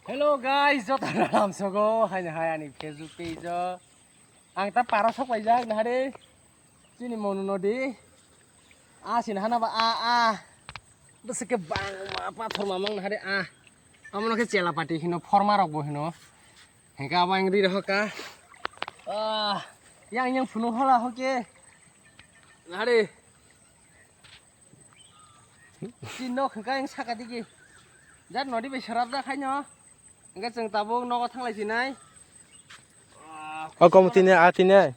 Hello guys, jota làm sao go hay là hai anh Facebook page ang ta para sok pai jak na hade sini mau no di sini hana ba bes ke bang apa thor mamang na hade amno ke chela pati hino forma rok bo hino hengka bang ri rho ka yang phunu hola hoke na hade sino khka yang saka digi jat nodi be sharap da khaino enggak ceng tabung noko thanglai sinai kamu tini atini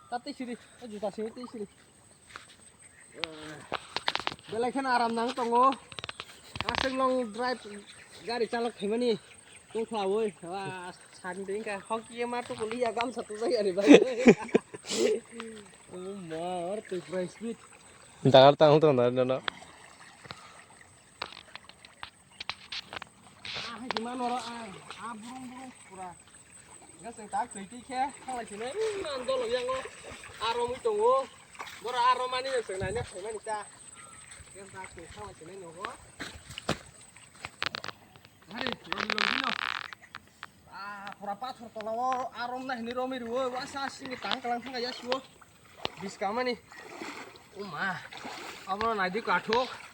tati sini juta sini sini belai aram nang tongo aseng long drive gari calok hemani tung khawoi wah sanding ka hoki ma tu kuliah gam satu saya ni bang mar tu price bit jangan tanggung tanggung no gimana orang burung pura enggak sing tak beli ke kalau sini nandol yang arom itu mora aromani sing nanya hemani ta yang tak kalau sini nyogo hari lagi pura pathor tolawo arom nah ni romi ruwo wasa sini tangkalang thang ya suwo bis kamani mah amro nadi kathok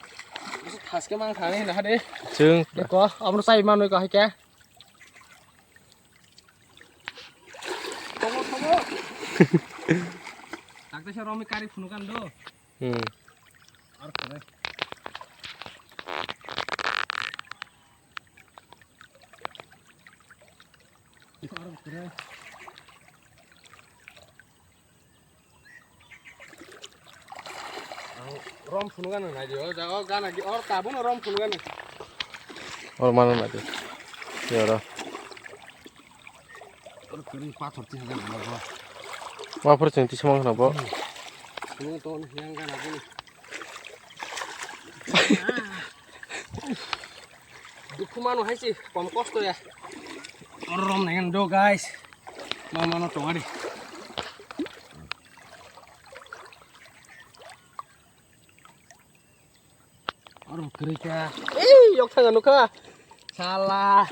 khas ke mang thane na de jeng ko amro sai manoi ka ke tomo takte se romi kari funukan do ar kare rom funukan na dio jago gana di or tabun rom funukan or mana nanti ya ora or kering pathor ti hagan na bo ma percenti semang na bo funukan ton yang gana buni dukumano haisi kom kosto ya rom nengan do guys mano tongari orang kerja yok thang anu ka salah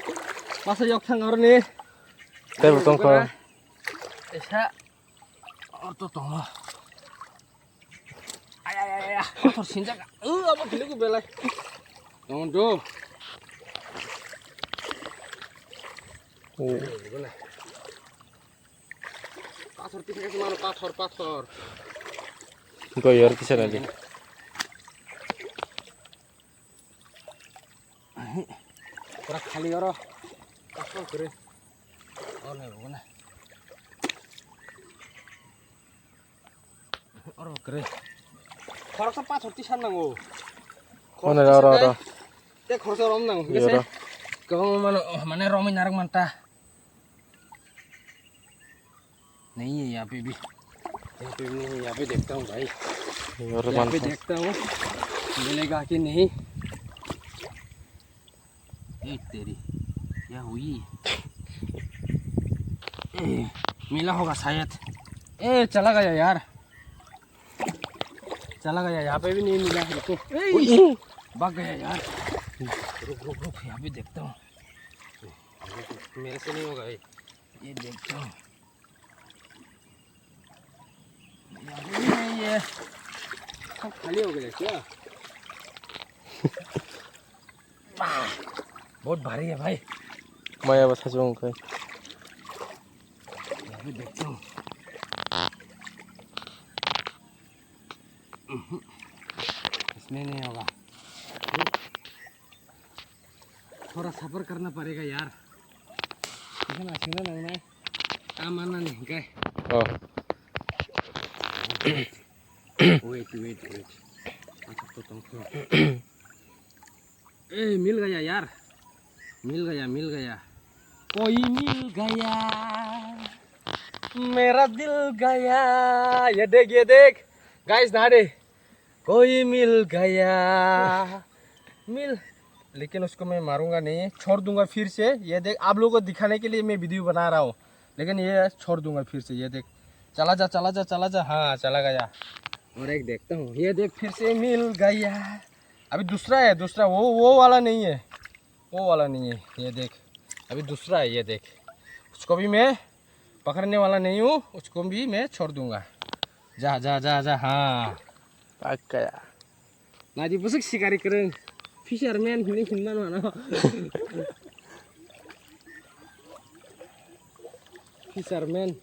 masa yok thang or ni teh potong ko esa orto tong ay motor sinjak apa gini ku belai tong do gimana pathor tisnya semana pathor goyor kisah nanti pura khali oro pathor kere or ne bogona oro kere khorsa pathor tisan nango mana ora te khorsa rom nang gese kau mana romi narak manta नहीं है यहाँ पे भी नहीं है यहाँ पे देखता हूँ भाई यहाँ पे देखता हूँ मिलेगा कि नहीं एक तेरी क्या हुई मिला होगा शायद चला गया यार चला गया यहाँ पे भी नहीं मिला रुको भाग गया यार रुक यहाँ पे देखता हूँ मेरे से नहीं होगा ये देखता हूँ ये सब खाली हो गया क्या बहुत भारी है भाई माया बस हजूं का अभी देखता हूँ इसमें नहीं होगा थोड़ा सब्र करना पड़ेगा यार इतना सीना लगना है आमाना नहीं क्या wait अच्छा तो मिल गया यार मिल गया कोई मिल गया मेरा दिल गया ये देख गाइस नारे कोई मिल गया लेकिन उसको मैं मारूंगा नहीं छोड़ दूंगा फिर से ये देख आप लोगों को दिखाने के लिए मैं वीडियो बना रहा हूँ लेकिन ये छोड़ दूंगा फिर से ये देख चला जा हाँ चला गया और एक देखता हूँ ये देख फिर से मिल गया अभी दूसरा है वो वाला नहीं है ये देख अभी दूसरा है, ये देख। उसको भी मैं पकड़ने वाला नहीं हूँ, उसको भी मैं छोड़ दूंगा। जा जा जा जा। हाँ Pakai. Ngaji busuk sikari keren. Fisherman ini gimana mana? Fisherman.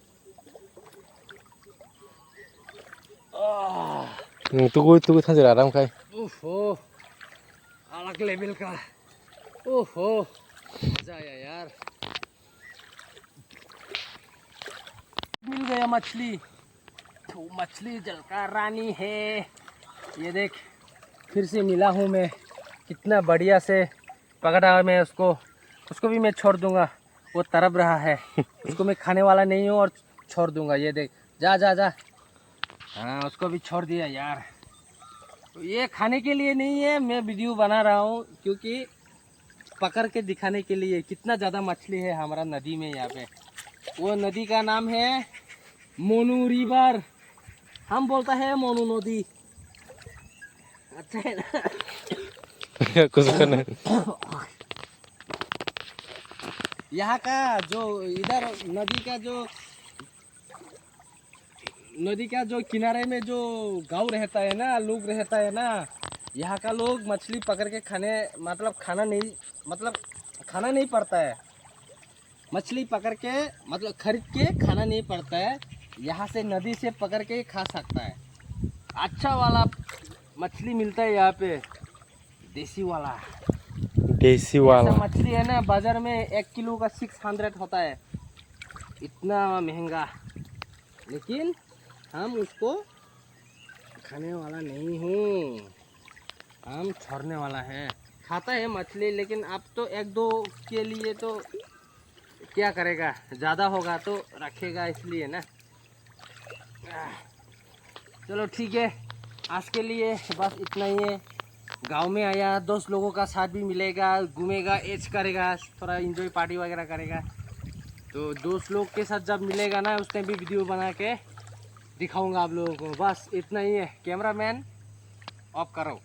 Tunggu thanjir aram kai. Oh, अलग लेवल का। ओहो, मजा आया यार। मिल गया मछली। तो मछली जल का रानी है। ये देख, फिर से मिला हूँ मैं। कितना बढ़िया से पकड़ा है मैं उसको। उसको भी मैं छोड़ दूंगा, वो तरफ रहा है। उसको मैं खाने वाला नहीं हूँ और छोड़ दूंगा। ये देख, जा जा जा। हाँ, उसको भी छोड़ दिया यार। ये खाने के लिए नहीं है, मैं वीडियो बना रहा हूँ क्योंकि पकड़ के दिखाने के लिए कितना ज़्यादा मछली है हमारा नदी में यहाँ पे। वो नदी का नाम है मोनू रिवर, हम बोलता है मोनू नदी। अच्छा है ना? कुछ करना। यहाँ का जो इधर नदी का जो किनारे में जो गांव रहता है ना, लोग रहता है ना, यहाँ का लोग मछली पकड़ के खाना नहीं पड़ता है। मछली पकड़ के मतलब खरीद के खाना नहीं पड़ता है। यहाँ से नदी से पकड़ के खा सकता है। अच्छा वाला मछली मिलता है यहाँ पे, देसी वाला। देसी ऐसा वाला मछली है ना, बाजार में 1 किलो का 600 होता है, इतना महंगा। लेकिन हम उसको खाने वाला नहीं हूँ, हम छोड़ने वाला है। खाता है मछली, लेकिन अब तो 1-2 के लिए तो क्या करेगा, ज़्यादा होगा तो रखेगा, इसलिए ना। चलो ठीक है, आज के लिए बस इतना ही है। गांव में आया, दोस्त लोगों का साथ भी मिलेगा, घूमेगा, एच करेगा, थोड़ा एंजॉय पार्टी वगैरह करेगा। तो दोस्त लोग के साथ जब मिलेगा ना, उस टाइम भी वीडियो बना के दिखाऊंगा आप लोगों को। बस इतना ही है। कैमरामैन ऑफ करो।